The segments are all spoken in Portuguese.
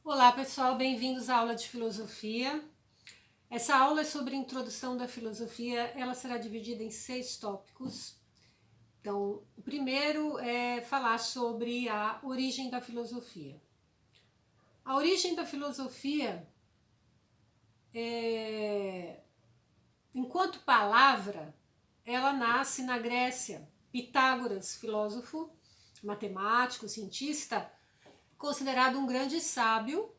Olá pessoal, bem-vindos à aula de filosofia. Essa aula é sobre a introdução da filosofia, ela será dividida em 6 tópicos. Então, o primeiro é falar sobre a origem da filosofia. A origem da filosofia, enquanto palavra, ela nasce na Grécia. Pitágoras, filósofo, matemático, cientista, considerado um grande sábio.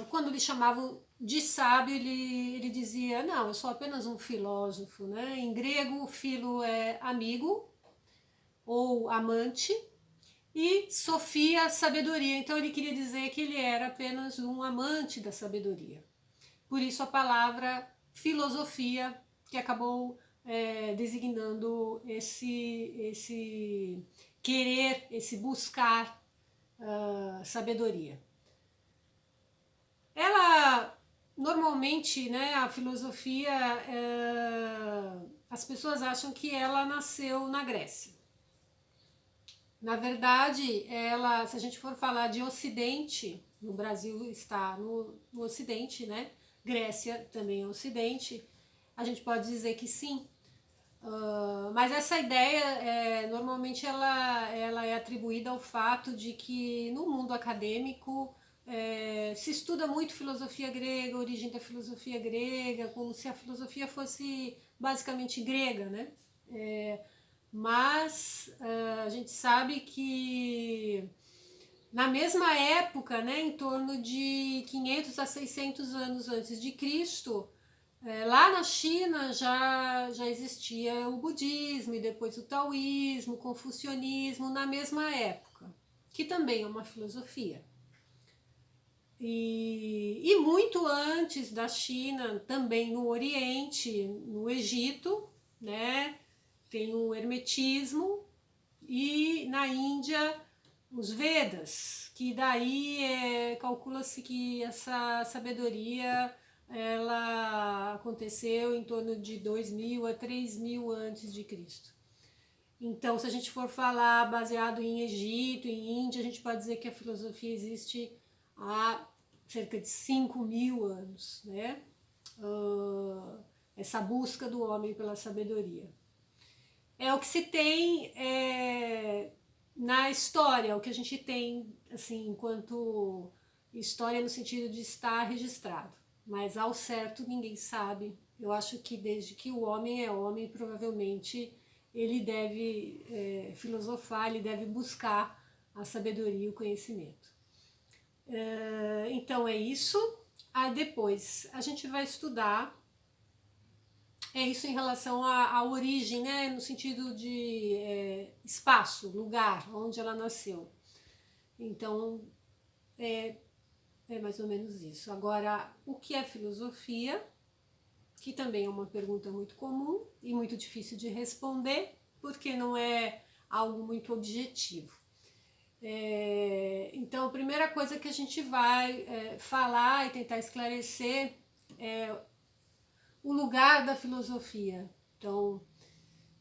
Quando lhe chamavam de sábio, ele dizia, não, eu sou apenas um filósofo, né? Em grego, filo é amigo ou amante, e sofia, sabedoria. Então ele queria dizer que ele era apenas um amante da sabedoria. Por isso a palavra filosofia, que acabou designando esse querer, esse buscar sabedoria. Ela, normalmente, né, a filosofia, as pessoas acham que ela nasceu na Grécia. Na verdade, ela, se a gente for falar de Ocidente, no Brasil está no Ocidente, né? Grécia também é Ocidente, a gente pode dizer que sim. Mas essa ideia, normalmente, ela é atribuída ao fato de que no mundo acadêmico se estuda muito filosofia grega, a origem da filosofia grega, como se a filosofia fosse basicamente grega, né? Mas a gente sabe que na mesma época, né, em torno de 500 a 600 anos antes de Cristo, lá na China já existia o budismo e depois o taoísmo, o confucionismo, na mesma época, que também é uma filosofia. E muito antes da China, também no Oriente, no Egito, né, tem o hermetismo, e na Índia os Vedas, que daí calcula-se que essa sabedoria ela aconteceu em torno de 2000 a 3000 antes de Cristo. Então, se a gente for falar baseado em Egito, em Índia, a gente pode dizer que a filosofia existe há cerca de 5000 anos, né? Essa busca do homem pela sabedoria. É o que se tem na história, o que a gente tem, assim, enquanto história no sentido de estar registrado. Mas ao certo ninguém sabe. Eu acho que desde que o homem é homem, provavelmente ele deve filosofar, ele deve buscar a sabedoria e o conhecimento. Então é isso. Depois a gente vai estudar isso em relação à origem, né, no sentido de espaço, lugar, onde ela nasceu. Então, é mais ou menos isso. Agora, o que é filosofia? Que também é uma pergunta muito comum e muito difícil de responder, porque não é algo muito objetivo. Então, a primeira coisa que a gente vai falar e tentar esclarecer é o lugar da filosofia. Então,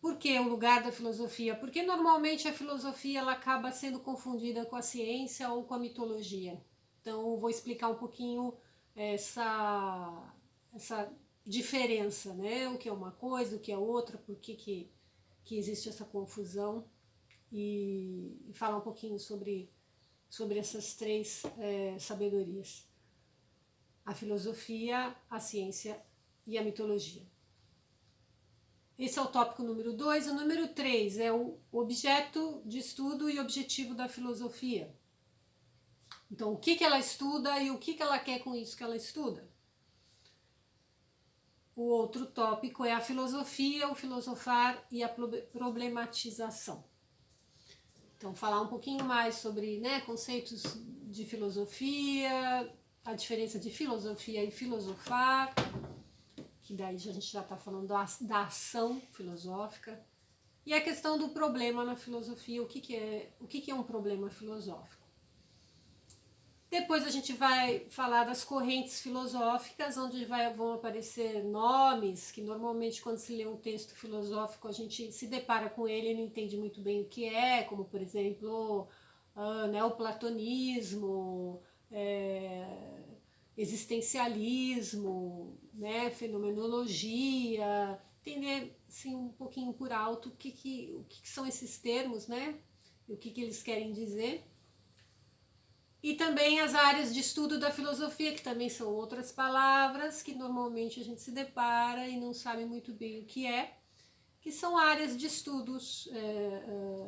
por que o lugar da filosofia? Porque normalmente a filosofia ela acaba sendo confundida com a ciência ou com a mitologia. Então, vou explicar um pouquinho essa diferença, né? O que é uma coisa, o que é outra, por que existe essa confusão e falar um pouquinho sobre essas três sabedorias: a filosofia, a ciência e a mitologia. Esse é o tópico número 2. O número 3 é o objeto de estudo e objetivo da filosofia. Então, o que ela estuda e o que ela quer com isso que ela estuda. O outro tópico é a filosofia, o filosofar e a problematização. Então, falar um pouquinho mais sobre, né, conceitos de filosofia, a diferença de filosofia e filosofar, que daí a gente já está falando da ação filosófica, e a questão do problema na filosofia, o que é um problema filosófico. Depois a gente vai falar das correntes filosóficas, onde vão aparecer nomes, que normalmente quando se lê um texto filosófico a gente se depara com ele e não entende muito bem o que é, como por exemplo neoplatonismo, existencialismo, né, fenomenologia, entender assim, um pouquinho por alto o que são esses termos, né, o que eles querem dizer. E também as áreas de estudo da filosofia, que também são outras palavras que normalmente a gente se depara e não sabe muito bem o que são áreas de estudos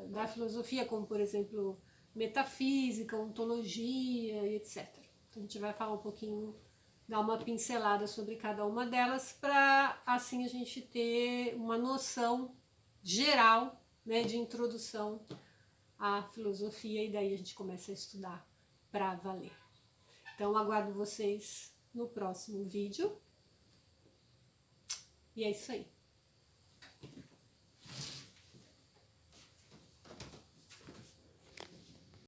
da filosofia, como por exemplo metafísica, ontologia e etc. Então, a gente vai falar um pouquinho, dar uma pincelada sobre cada uma delas, para assim a gente ter uma noção geral, né, de introdução à filosofia, e daí a gente começa a estudar para valer. Então aguardo vocês no próximo vídeo. E é isso aí.